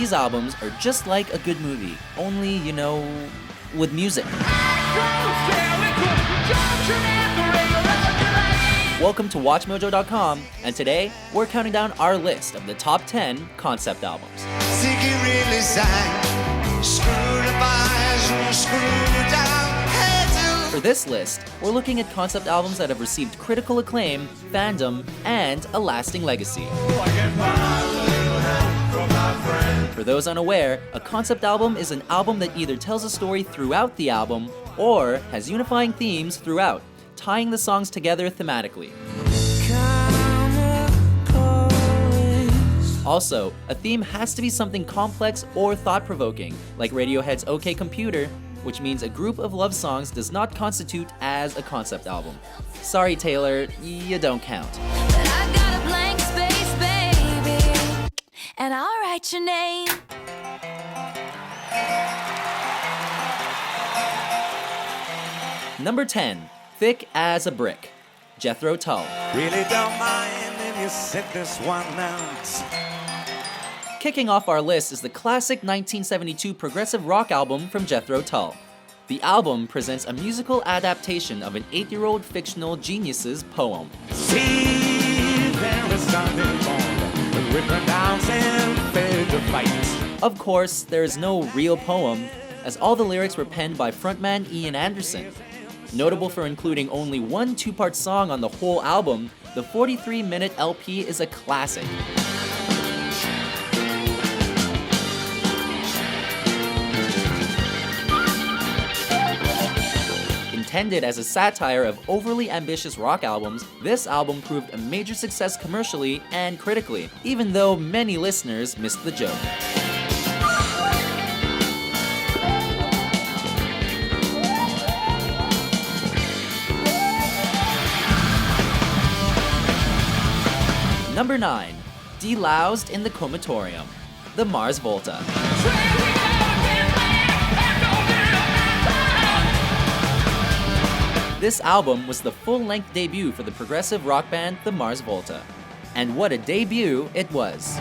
these albums are just like a good movie, only, you know, with music. Welcome to WatchMojo.com, and today we're counting down our list of the top 10 concept albums. Ziggy really sang, screwed up eyes and screwed down heads. For this list, we're looking at concept albums that have received critical acclaim, fandom, and a lasting legacy. For those unaware, a concept album is an album that either tells a story throughout the album or has unifying themes throughout, tying the songs together thematically. Also, a theme has to be something complex or thought-provoking, like Radiohead's OK Computer, which means a group of love songs does not constitute as a concept album. Sorry, Taylor, you don't count. I've got a blank space, baby, and I'll write your name. Number 10, Thick as a Brick, Jethro Tull. Really don't mind if you sit this one out. Kicking off our list is the classic 1972 progressive rock album from Jethro Tull. The album presents a musical adaptation of an 8-year-old fictional genius's poem. See, there is something more. We pronounce and fail to fight. Of course, there is no real poem, as all the lyrics were penned by frontman Ian Anderson. Notable for including only one 2-part song on the whole album, the 43-minute LP is a classic. Intended as a satire of overly ambitious rock albums, this album proved a major success commercially and critically, even though many listeners missed the joke. Number 9, De-Loused in the Comatorium, the Mars Volta. This album was the full-length debut for the progressive rock band the Mars Volta. And what a debut it was.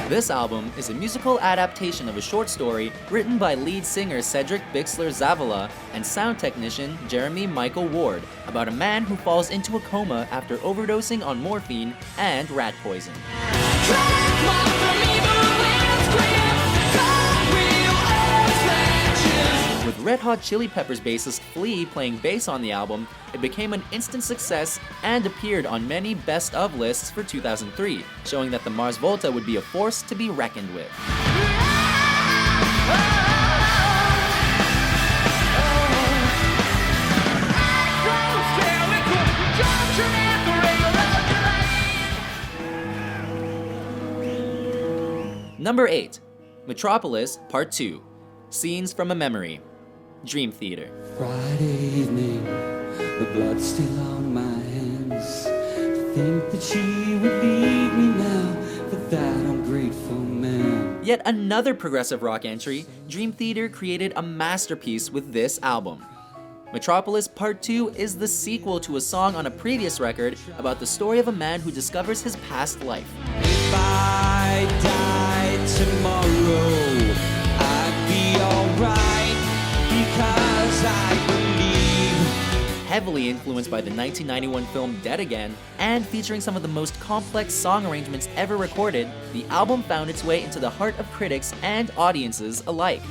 This album is a musical adaptation of a short story written by lead singer Cedric Bixler-Zavala and sound technician Jeremy Michael Ward about a man who falls into a coma after overdosing on morphine and rat poison. With Red Hot Chili Peppers bassist Flea playing bass on the album, it became an instant success and appeared on many best of lists for 2003, showing that the Mars Volta would be a force to be reckoned with. Number 8, Metropolis Part 2, Scenes from a Memory, Dream Theater. Friday evening, the blood still on my hands. To think that she would leave me now, for that ungrateful man. Yet another progressive rock entry, Dream Theater created a masterpiece with this album. Metropolis Part 2 is the sequel to a song on a previous record about the story of a man who discovers his past life. If I died tomorrow, I'd be alright, because I believe. Heavily influenced by the 1991 film Dead Again, and featuring some of the most complex song arrangements ever recorded, the album found its way into the heart of critics and audiences alike.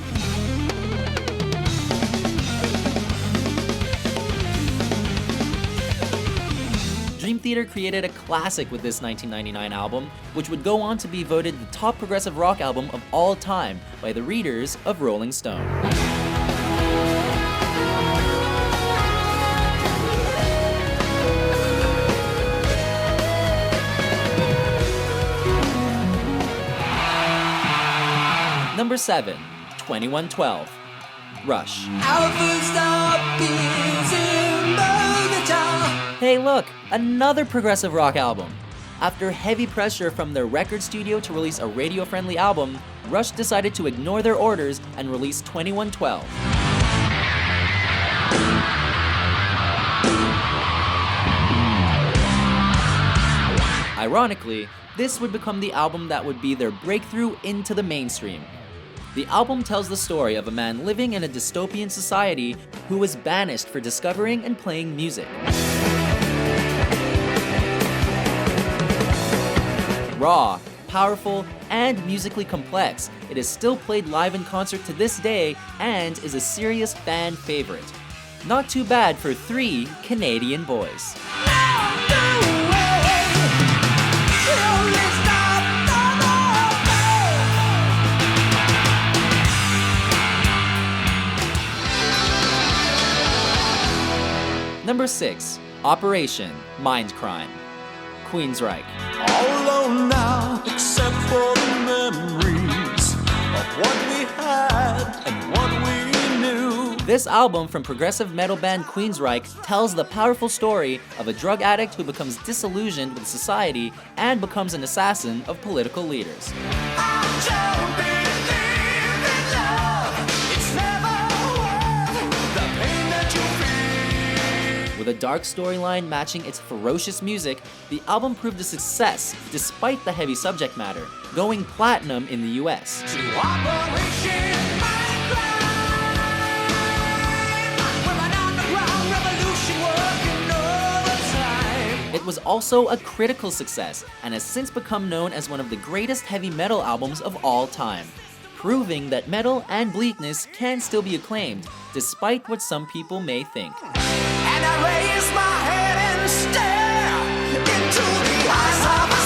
Dream Theater created a classic with this 1999 album, which would go on to be voted the top progressive rock album of all time by the readers of Rolling Stone. Number 7, 2112, Rush. Hey look, another progressive rock album. After heavy pressure from their record studio to release a radio-friendly album, Rush decided to ignore their orders and release 2112. Ironically, this would become the album that would be their breakthrough into the mainstream. The album tells the story of a man living in a dystopian society who was banished for discovering and playing music. Raw, powerful, and musically complex, it is still played live in concert to this day and is a serious fan favorite. Not too bad for 3 Canadian boys. Number 6, Operation Mindcrime, Queensryche. All alone now, except for the memories of what we had and what we knew. This album from progressive metal band Queensryche tells the powerful story of a drug addict who becomes disillusioned with society and becomes an assassin of political leaders. With a dark storyline matching its ferocious music, the album proved a success despite the heavy subject matter, going platinum in the US. It was also a critical success and has since become known as one of the greatest heavy metal albums of all time, proving that metal and bleakness can still be acclaimed, despite what some people may think. And I raise my head and stare into the eyes of a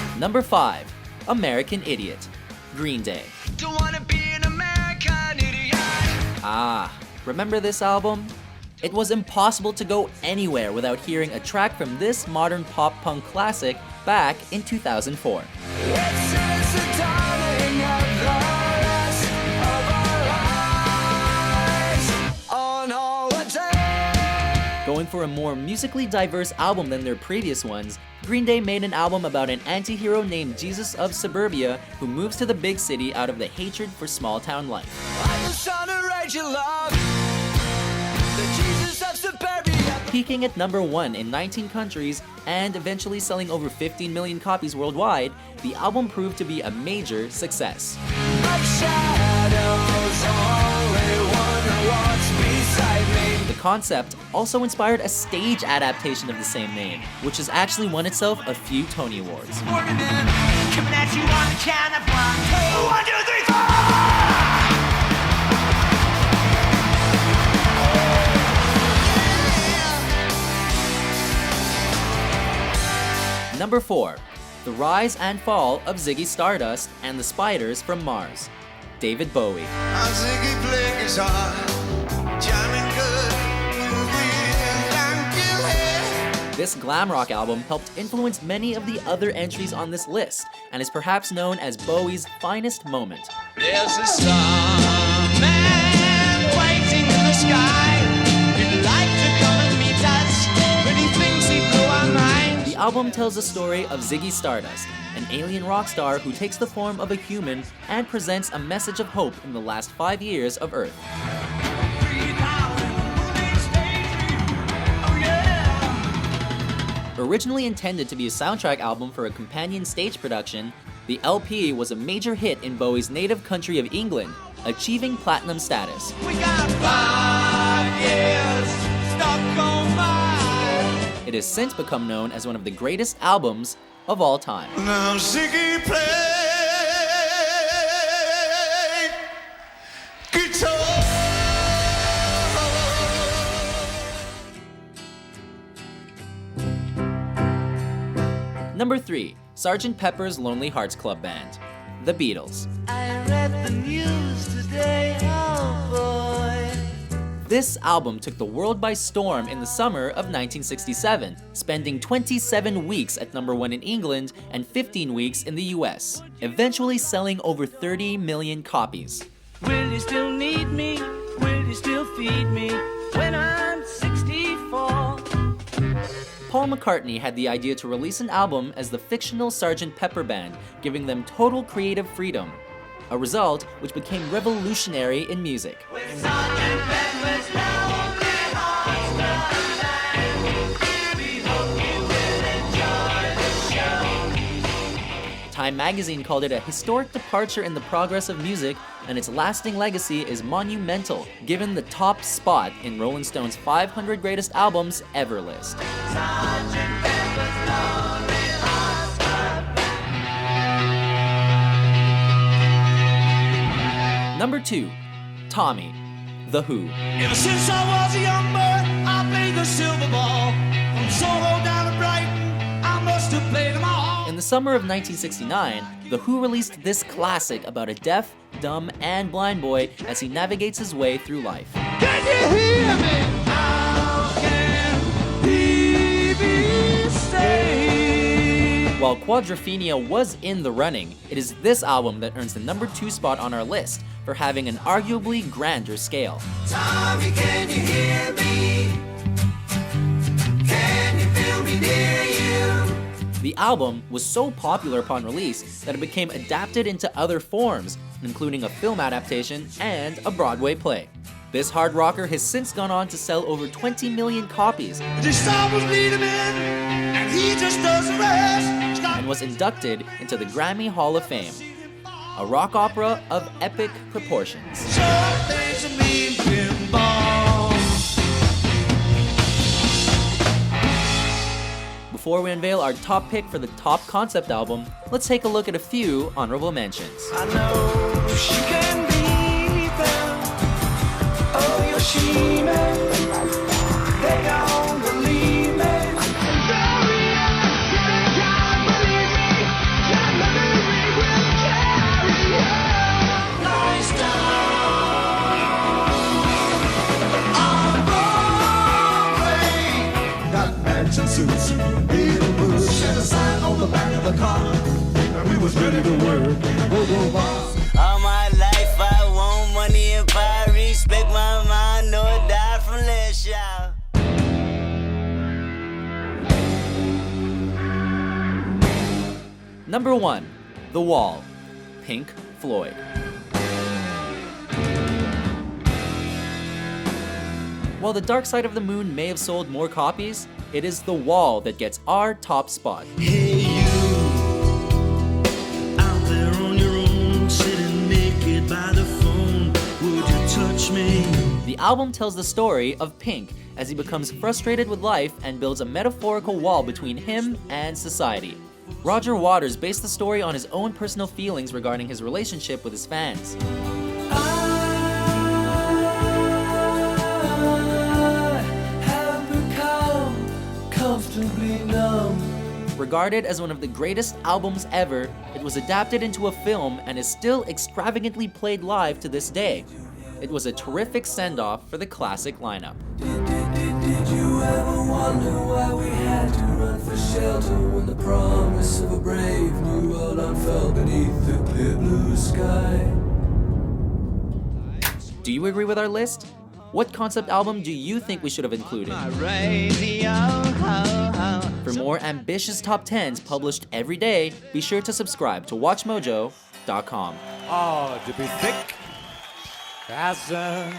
stranger. Number 5, American Idiot, Green Day. Don't wanna be an American idiot. Ah, remember this album? It was impossible to go anywhere without hearing a track from this modern pop-punk classic back in 2004. Going for a more musically diverse album than their previous ones, Green Day made an album about an anti-hero named Jesus of Suburbia who moves to the big city out of the hatred for small-town life. Peaking at number 1 in 19 countries and eventually selling over 15 million copies worldwide, the album proved to be a major success. The concept also inspired a stage adaptation of the same name, which has actually won itself a few Tony Awards. Coming at you on the count of 1, 2, 3, 4! Number 4, The Rise and Fall of Ziggy Stardust and the Spiders from Mars, David Bowie. Ziggy play guitar, jamming good. This glam rock album helped influence many of the other entries on this list and is perhaps known as Bowie's finest moment. There's a starman waiting in the sky. He'd like to come and meet us, but he thinks he'd blow our minds. The album tells the story of Ziggy Stardust, an alien rock star who takes the form of a human and presents a message of hope in the last 5 years of Earth. Originally intended to be a soundtrack album for a companion stage production, the LP was a major hit in Bowie's native country of England, achieving platinum status. We got 5 years, Stockholm mind. It has since become known as one of the greatest albums of all time. Now Ziggy play guitar. Number 3, Sgt. Pepper's Lonely Hearts Club Band, The Beatles. I read the news today, oh boy. This album took the world by storm in the summer of 1967, spending 27 weeks at number 1 in England and 15 weeks in the US, eventually selling over 30 million copies. Will you still need me? Will you still feed me when I'm 64? Paul McCartney had the idea to release an album as the fictional Sgt. Pepper Band, giving them total creative freedom. a result which became revolutionary in music. Time magazine called it a historic departure in the progress of music, and its lasting legacy is monumental, given the top spot in Rolling Stone's 500 Greatest Albums Ever list. Number 2. Tommy, The Who. Ever since I was a young boy, I played the silver ball. From Soho down to Brighton, I must have played them all. In the summer of 1969, The Who released this classic about a deaf, dumb, and blind boy as he navigates his way through life. Can you hear me? How can he be saved? While Quadrophenia was in the running, it is this album that earns the number 2 spot on our list for having an arguably grander scale. Tommy, can you hear me? Can you feel me near you? The album was so popular upon release that it became adapted into other forms, including a film adaptation and a Broadway play. This hard rocker has since gone on to sell over 20 million copies This song was leading him in, and he just does the rest. and was inducted into the Grammy Hall of Fame. A rock opera of epic proportions. So there's a mean pinball. Before we unveil our top pick for the top concept album, let's take a look at a few honorable mentions. I know she can be there. Oh, Yoshimi, they don't believe me. Nice on Broadway. Got matching suits, Beatles, and a sign on the back of the car. And we was ready to work. All my life I want money and power. Respect my mind, no die from last year. Number 1. The Wall, Pink Floyd. While The Dark Side of the Moon may have sold more copies, it is The Wall that gets our top spot. Hey you, out there on your own, sitting naked by the phone, would you touch me? The album tells the story of Pink as he becomes frustrated with life and builds a metaphorical wall between him and society. Roger Waters based the story on his own personal feelings regarding his relationship with his fans. Regarded as one of the greatest albums ever, it was adapted into a film and is still extravagantly played live to this day. It was a terrific send-off for the classic lineup. Did you ever wonder why we had to run for shelter when the promise of a brave new world unfurled beneath the clear blue sky? Do you agree with our list? What concept album do you think we should have included? For more ambitious top 10s published every day, be sure to subscribe to WatchMojo.com. Oh, to be thick as a